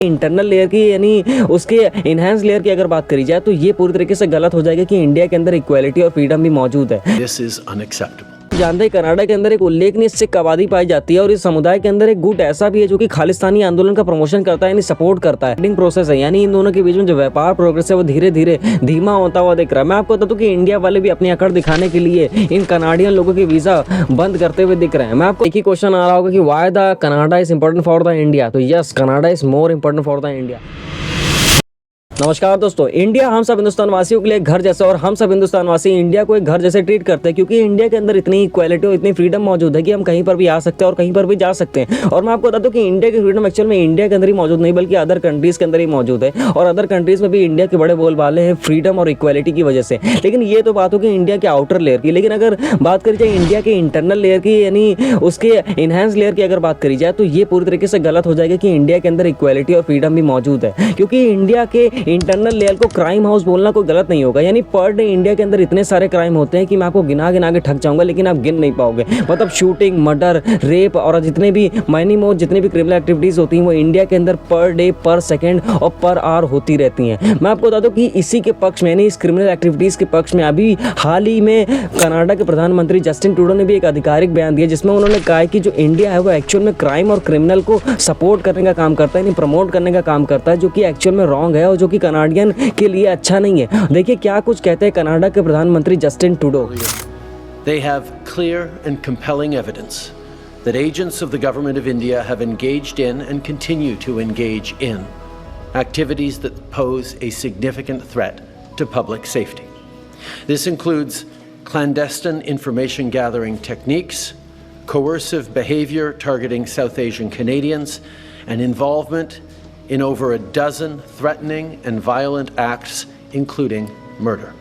Internal layer की यानी उसके इनहेंस लेयर की अगर बात करी जाए तो ये पूरी तरीके से गलत हो जाएगा कि इंडिया के अंदर इक्वालिटी और फ्रीडम भी मौजूद है। This is unacceptable. जानते हैं कनाडा के अंदर एक उल्लेखनीय सिख आबादी पाई जाती है और इस समुदाय के अंदर एक गुट ऐसा भी है जो कि खालिस्तानी आंदोलन का प्रमोशन करता है यानी सपोर्ट करता है। ट्रेडिंग प्रोसेस है यानी इन दोनों के बीच में जो व्यापार प्रोग्रेस है वो धीरे धीरे धीमा होता हुआ दिख रहा है। मैं आपको बता दूं कि इंडिया वाले भी अपनी अकड़ दिखाने के लिए इन कनाडियन लोगों के वीजा बंद करते हुए दिख रहे हैं। मैं आपको एक ही क्वेश्चन आ रहा होगा कि why the Canada is important for the India, तो yes Canada is more important for the India. नमस्कार दोस्तों, इंडिया हम सब हिंदुस्तान वासियों के लिए एक घर जैसा और हम सब हिंदुस्तान वासी इंडिया को एक घर जैसे ट्रीट करते हैं क्योंकि इंडिया के अंदर इतनी इक्वालिटी और इतनी फ्रीडम मौजूद है कि हम कहीं पर भी आ सकते हैं और कहीं पर भी जा सकते हैं। और मैं आपको बता दूं कि इंडिया की फ्रीडम एक्चुअल में इंडिया के अंदर ही मौजूद नहीं बल्कि अदर कंट्रीज के अंदर ही मौजूद है और अदर कंट्रीज में भी इंडिया के बड़े बोलबाले हैं फ्रीडम और इक्वालिटी की वजह से। लेकिन ये तो बात होगी इंडिया के आउटर लेयर की, लेकिन अगर बात करी जाए इंडिया के इंटरनल लेयर की यानी उसके इनहेंस लेयर की अगर बात करी जाए तो ये पूरी तरीके से गलत हो जाएगा कि इंडिया के अंदर इक्वालिटी और फ्रीडम भी मौजूद है। क्योंकि इंडिया के इंटरनल लेयर को क्राइम हाउस बोलना कोई गलत नहीं होगा, यानी पर डे इंडिया के अंदर इतने सारे क्राइम होते हैं कि मैं आपको गिना गिना के थक जाऊंगा लेकिन आप गिन नहीं पाओगे। मतलब शूटिंग, मर्डर, रेप और जितने भी माइनिंग मोड जितनी भी क्रिमिनल एक्टिविटीज होती हैं वो इंडिया के अंदर पर डे, पर सेकेंड और पर आवर होती रहती हैं। मैं आपको बता दूं कि इसी के पक्ष में यानी इस क्रिमिनल एक्टिविटीज के पक्ष में अभी हाल ही में कनाडा के प्रधानमंत्री जस्टिन ट्रूडो ने भी एक आधिकारिक बयान दिया जिसमें उन्होंने कहा है कि जो इंडिया है वो एक्चुअल में क्राइम और क्रिमिनल को सपोर्ट करने का काम करता है, यानी प्रमोट करने का काम करता है, जो कि एक्चुअल में रॉन्ग है और जो कि कनाडियन के लिए अच्छा नहीं है। देखिए क्या कुछ कहते हैं कनाडा के प्रधानमंत्री Justin Trudeau. They have clear and compelling evidence that agents of the government of India have engaged in and continue to engage in activities that pose a significant threat to public safety. This includes clandestine information gathering techniques, coercive behavior targeting South Asian Canadians, and involvement in over a dozen threatening and violent acts, including murder.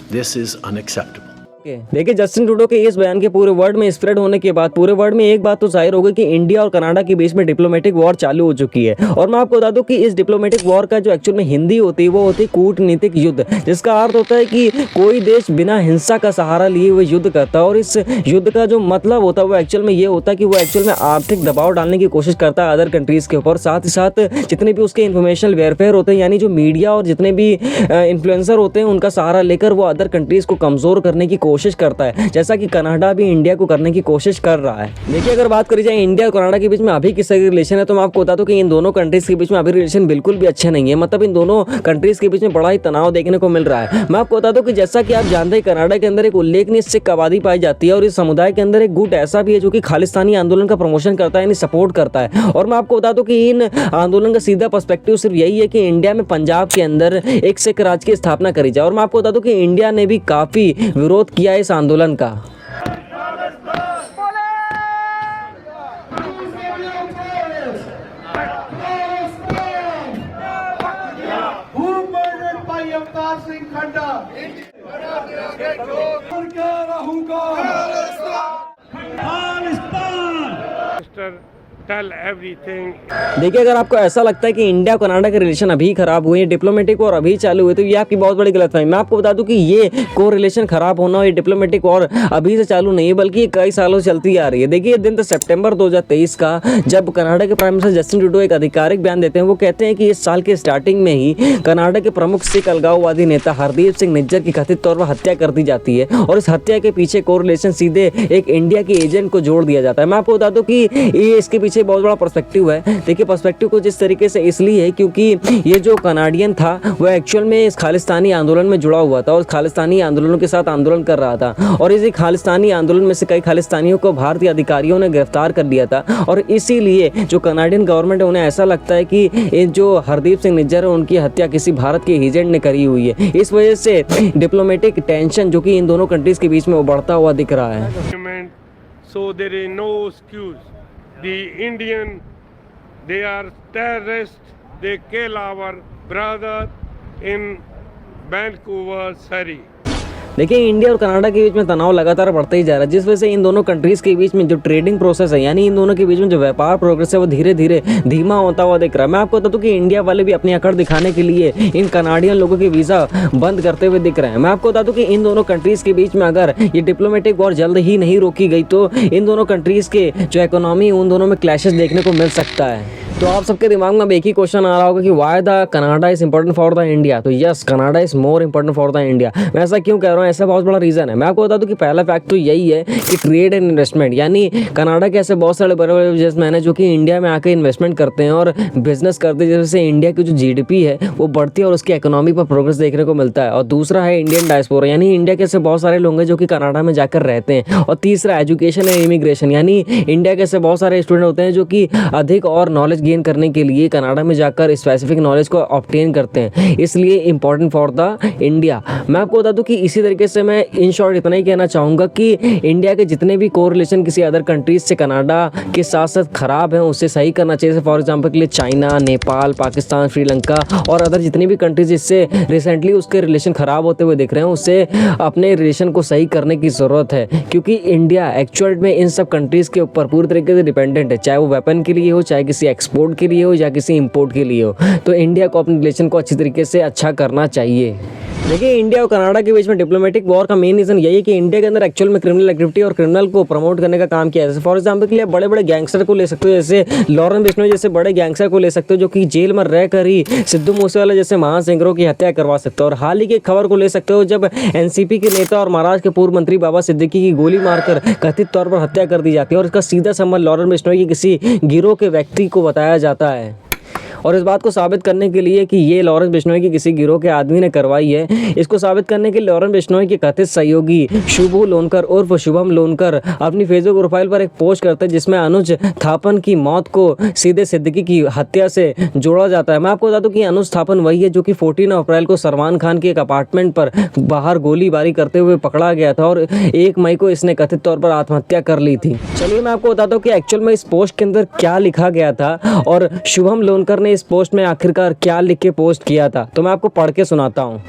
This is unacceptable. देखिए Justin Trudeau के इस बयान के पूरे world में spread होने के बाद पूरे वर्ल्ड में एक बात तो जाहिर हो गई कि इंडिया और कनाडा के बीच में डिप्लोमेटिक वॉर चालू हो चुकी है। और मैं आपको बता दूं कि इस डिप्लोमेटिक वॉर का जो एक्चुअल में हिंदी होती है वो होती है कूटनीतिक युद्ध, जिसका अर्थ होता है कि कोई देश बिना हिंसा का सहारा लिए हुए युद्ध करता है। और इस युद्ध का जो मतलब होता है वो एक्चुअल में ये होता है कि वो एक्चुअल में आर्थिक दबाव डालने की कोशिश करता है अदर कंट्रीज़ के ऊपर। साथ ही साथ जितने भी उसके इन्फॉर्मेशनल वेयरफेयर होते हैं यानी जो मीडिया और जितने भी इन्फ्लुएंसर होते हैं उनका सहारा लेकर वो अदर कंट्रीज़ को कमज़ोर करने की कोशिश करता है, जैसा कि कनाडा भी इंडिया को करने की कोशिश कर रहा है। देखिए अगर बात करी जाए इंडिया और कनाडा के बीच में अभी किस तरह की रिलेशन है तो मैं आपको बता दूं कि इन दोनों कंट्रीज के बीच में अभी रिलेशन बिल्कुल भी अच्छे नहीं है। मतलब इन दोनों कंट्रीज के बीच में बड़ा ही तनाव देखने को मिल रहा है। मैं आपको बता दूं कि जैसा कि आप जानते हैं कनाडा के अंदर एक उल्लेखनीय सिख आबादी पाई जाती है और इस समुदाय के अंदर एक गुट ऐसा भी है जो कि खालिस्तानी आंदोलन का प्रमोशन करता है यानी सपोर्ट करता है। और मैं आपको बता दूं कि इन आंदोलन का सीधा पर्सपेक्टिव सिर्फ यही है कि इंडिया में पंजाब के अंदर एक सिख राज्य की स्थापना करी जाए। और मैं आपको बता दूं कि इंडिया ने भी काफी विरोध किया इस आंदोलन का। देखिए अगर आपको ऐसा लगता है कि इंडिया और कनाडा के रिलेशन अभी खराब हुए, डिप्लोमेटिक और अभी चालू हुए, तो ये आपकी बहुत बड़ी गलतफहमी। मैं आपको बता दूं कि ये को रिलेशन खराब होना और ये डिप्लोमेटिक और अभी से चालू नहीं है बल्कि ये कई सालों से चलती आ रही है। देखिए दिन तो सितंबर 2023 का जब कनाडा के प्राइम मिनिस्टर जस्टिन ट्रूडो एक आधिकारिक बयान देते हैं। वो कहते हैं कि इस साल के स्टार्टिंग में ही कनाडा के प्रमुख सिख अलगाववादी नेता हरदीप सिंह निज्जर की कथित तौर पर हत्या कर दी जाती है और इस हत्या के पीछे को रिलेशन सीधे एक इंडिया के एजेंट को जोड़ दिया जाता है। मैं आपको बता दूं कि ये इसके पीछे बहुत बड़ा पर्सपेक्टिव है। देखिए पर्सपेक्टिव कुछ इस तरीके से इसलिए है क्योंकि ये जो कनाडियन था वो एक्चुअल में इस खालिस्तानी आंदोलन में जुड़ा हुआ था और खालिस्तानी आंदोलनों के साथ आंदोलन कर रहा था और इसी खालिस्तानी आंदोलन में से कई खालिस्तानियों को भारतीय अधिकारियों ने गिरफ्तार कर लिया था। और इसीलिए जो कनाडियन गवर्नमेंट है उन्हें ऐसा लगता है कि जो हरदीप सिंह निज्जर है उनकी हत्या किसी भारत के एजेंट ने करी हुई है। इस वजह से डिप्लोमेटिक टेंशन जो कि इन दोनों कंट्रीज के बीच में वो बढ़ता हुआ दिख रहा है। So there is no excuse. The Indian, they are terrorists. They kill our brother in Vancouver, Surrey. देखिए इंडिया और कनाडा के बीच में तनाव लगातार बढ़ता ही जा रहा है जिस वजह से इन दोनों कंट्रीज के बीच में जो ट्रेडिंग प्रोसेस है यानी इन दोनों के बीच में जो व्यापार प्रोग्रेस है वो धीरे धीरे धीमा होता हुआ दिख रहा है। मैं आपको बता दूं कि इंडिया वाले भी अपनी अकड़ दिखाने के लिए इन कनाडियन लोगों के वीज़ा बंद करते हुए दिख रहे हैं। मैं आपको बता दूं कि इन दोनों कंट्रीज के बीच में अगर ये डिप्लोमेटिक वॉर जल्द ही नहीं रोकी गई तो इन दोनों कंट्रीज के जो इकोनॉमी उन दोनों में क्लैशेस देखने को मिल सकता है। तो आप सबके दिमाग में अब एक ही क्वेश्चन आ रहा होगा कि why the Canada is important for the India. तो yes, Canada is more important for the India. मैं ऐसा क्यों कह रहा हूँ, ऐसा बहुत बड़ा रीज़न है। मैं आपको बता दूँ कि पहला फैक्ट तो यही है कि ट्रेड एंड इन्वेस्टमेंट, यानी कनाडा के ऐसे बहुत सारे बड़े बड़े बिजनेसमैन हैं जो कि इंडिया में आकर इन्वेस्टमेंट करते हैं और बिजनेस करते हैं, जिससे इंडिया की जो GDP है वो बढ़ती है और उसकी इकोनॉमी पर प्रोग्रेस देखने को मिलता है। और दूसरा है इंडियन डायस्पोरा, यानी इंडिया के ऐसे बहुत सारे लोग हैं जो कि कनाडा में जाकर रहते हैं। और तीसरा एजुकेशन एंड इमिग्रेशन, यानी इंडिया के ऐसे बहुत सारे स्टूडेंट होते हैं जो कि अधिक और नॉलेज गेन करने के लिए कनाडा में जाकर स्पेसिफिक नॉलेज को ऑब्टेन करते हैं, इसलिए इंपॉर्टेंट फॉर द इंडिया। मैं आपको बता दूं कि इसी तरीके से मैं इन शॉर्ट इतना ही कहना चाहूँगा कि इंडिया के जितने भी कोरिलेशन किसी अदर कंट्रीज से कनाडा के साथ साथ खराब हैं उसे सही करना चाहिए। फॉर एग्जाम्पल के लिए चाइना, नेपाल, पाकिस्तान, श्रीलंका और अदर जितनी भी कंट्रीज जिससे रिसेंटली उसके रिलेशन ख़राब होते हुए दिख रहे हैं, उससे अपने रिलेशन को सही करने की ज़रूरत है, क्योंकि इंडिया एक्चुअल में इन सब कंट्रीज़ के ऊपर पूरी तरीके से डिपेंडेंट है, चाहे वो वेपन के लिए हो, चाहे किसी एक्सपोर्ट के लिए हो या किसी इंपोर्ट के लिए हो। तो इंडिया को अपने रिलेशन को अच्छी तरीके से अच्छा करना चाहिए। देखिए, इंडिया और कनाडा के बीच में डिप्लोमेटिक वॉर का मेन रीज़न यही है कि इंडिया के अंदर एक्चुअल में क्रिमिनल एक्टिविटी और क्रिमिनल को प्रमोट करने का काम किया है। जैसे फॉर एग्जाम्पल के लिए बड़े बड़े गैंगस्टर को ले सकते हो, जैसे लॉरेंस बिश्नोई जैसे बड़े गैंगस्टर को ले सकते हो जो कि जेल में रह कर ही सिद्धू मूसेवाला जैसे महान सिंगरों की हत्या करवा सकते हो। और हाल ही की खबर को ले सकते हो जब NCP के नेता और महाराष्ट्र के पूर्व मंत्री बाबा सिद्दीकी की गोली मारकर कथित तौर पर हत्या कर दी जाती है और इसका सीधा संबंध लॉरेंस बिश्नोई के किसी गिरोह के व्यक्ति को बताया जाता है। और इस बात को साबित करने के लिए कि ये लॉरेंस बिश्नोई की किसी गिरोह के आदमी ने करवाई है, इसको साबित करने के लिए लॉरेंस बिश्नोई के कथित सहयोगी शुभू लोनकर उर्फ शुभम लोनकर अपनी फेसबुक प्रोफाइल पर एक पोस्ट करते हैं जिसमें अनुज थापन की मौत को सीधे सिद्दीकी की हत्या से जोड़ा जाता है। मैं आपको बता दूं कि अनुज थापन वही है जो कि 14 अप्रैल को सलमान खान के एक अपार्टमेंट पर बाहर गोलीबारी करते हुए पकड़ा गया था और 1 मई को इसने कथित तौर पर आत्महत्या कर ली थी। चलिए मैं आपको बताता हूँ कि एक्चुअल में इस पोस्ट के अंदर क्या लिखा गया था और शुभम लोनकर ने इस पोस्ट में आखिरकार क्या लिख के पोस्ट किया था, तो मैं आपको पढ़ के सुनाता हूँ।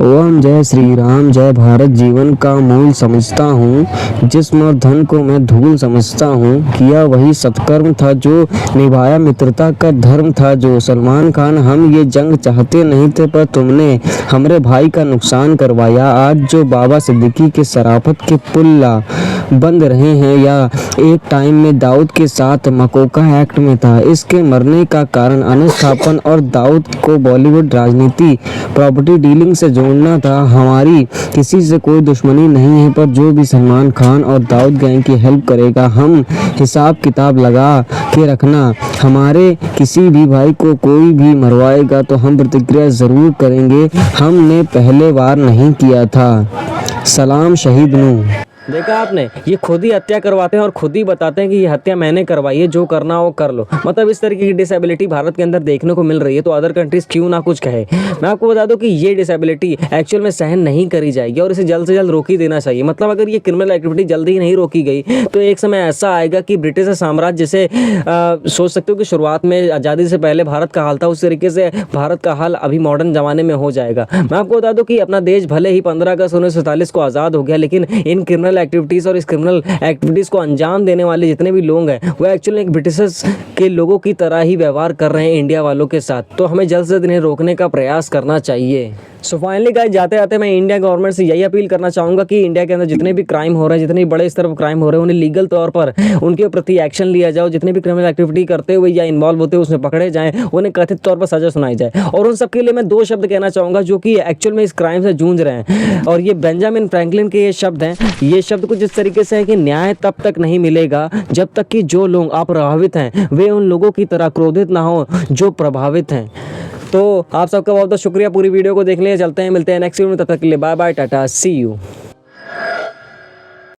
ओम जय श्री राम, जय भारत जीवन का मूल समझता हूँ, जिस्म और धन को मैं धूल समझता हूँ। किया वही सत्कर्म था जो निभाया मित्रता का धर्म था जो। सलमान खान, हम ये जंग चाहते नहीं थे पर तुमने हमरे भाई का नुकसान करवाया। आज जो बाबा सिद्दीकी के शराफत के पुल्ला बंद रहे हैं या एक टाइम में दाऊद के साथ मकोका एक्ट में था, इसके मरने का कारण अनुज थापन और दाऊद को बॉलीवुड राजनीति प्रॉपर्टी डीलिंग से जोड़ना था। हमारी किसी से कोई दुश्मनी नहीं है, पर जो भी सलमान खान और दाऊद गैंग की हेल्प करेगा, हम हिसाब किताब लगा के रखना। हमारे किसी भी भाई को कोई भी मरवाएगा तो हम प्रतिक्रिया ज़रूर करेंगे। हमने पहले बार नहीं किया था। सलाम शहीद नू। देखा आपने, ये खुद ही हत्या करवाते हैं और खुद ही बताते हैं कि ये हत्या मैंने करवाई है, जो करना हो कर लो। मतलब इस तरीके की डिसेबिलिटी भारत के अंदर देखने को मिल रही है, तो अदर कंट्रीज क्यों ना कुछ कहे। मैं आपको बता दूं कि ये डिसेबिलिटी एक्चुअल में सहन नहीं करी जाएगी और इसे जल्द से जल्द रोक ही देना चाहिए। मतलब अगर ये क्रिमिनल एक्टिविटी जल्दी ही नहीं रोकी गई तो एक समय ऐसा आएगा कि ब्रिटिश साम्राज्य जैसे सोच सकते हो कि शुरुआत में आज़ादी से पहले भारत का हाल था, उस तरीके से भारत का हाल अभी मॉडर्न ज़माने में हो जाएगा। मैं आपको बता दूं कि अपना देश भले ही 15 अगस्त 1947 को आज़ाद हो गया, लेकिन इन क्रिमिनल एक्टिविटीज़ और इस क्रिमिनल एक्टिविटीज़ को अंजाम देने वाले जितने भी लोग हैं वो एक्चुअली एक ब्रिटिशर्स के लोगों की तरह ही व्यवहार कर रहे हैं इंडिया वालों के साथ। तो हमें जल्द से जल्द इन्हें रोकने का प्रयास करना चाहिए। सो फाइनली गाइस, जाते जाते मैं इंडिया गवर्नमेंट से यही अपील करना चाहूँगा कि इंडिया के अंदर जितने भी क्राइम हो रहे हैं, जितने बड़े स्तर पर क्राइम हो रहे हैं, उन्हें लीगल तौर पर उनके प्रति एक्शन लिया जाए। जितने भी क्रिमिनल एक्टिविटी करते हुए या इन्वॉल्व होते हुए उसमें पकड़े जाएँ, उन्हें कथित तौर पर सजा सुनाई जाए। और उन सबके लिए मैं 2 शब्द कहना चाहूँगा जो कि एक्चुअल में इस क्राइम से जूझ रहे हैं, और ये बेंजामिन फ्रैंकलिन के ये शब्द हैं। ये शब्द कुछ इस तरीके से है कि न्याय तब तक नहीं मिलेगा जब तक कि जो लोग अप्रभावित हैं वे उन लोगों की तरह क्रोधित ना हो जो प्रभावित हैं। तो आप सबका बहुत बहुत शुक्रिया पूरी वीडियो को देखने के लिए। चलते हैं, मिलते हैं नेक्स्ट वीडियो में, तब तक के लिए bye bye, tata, see you.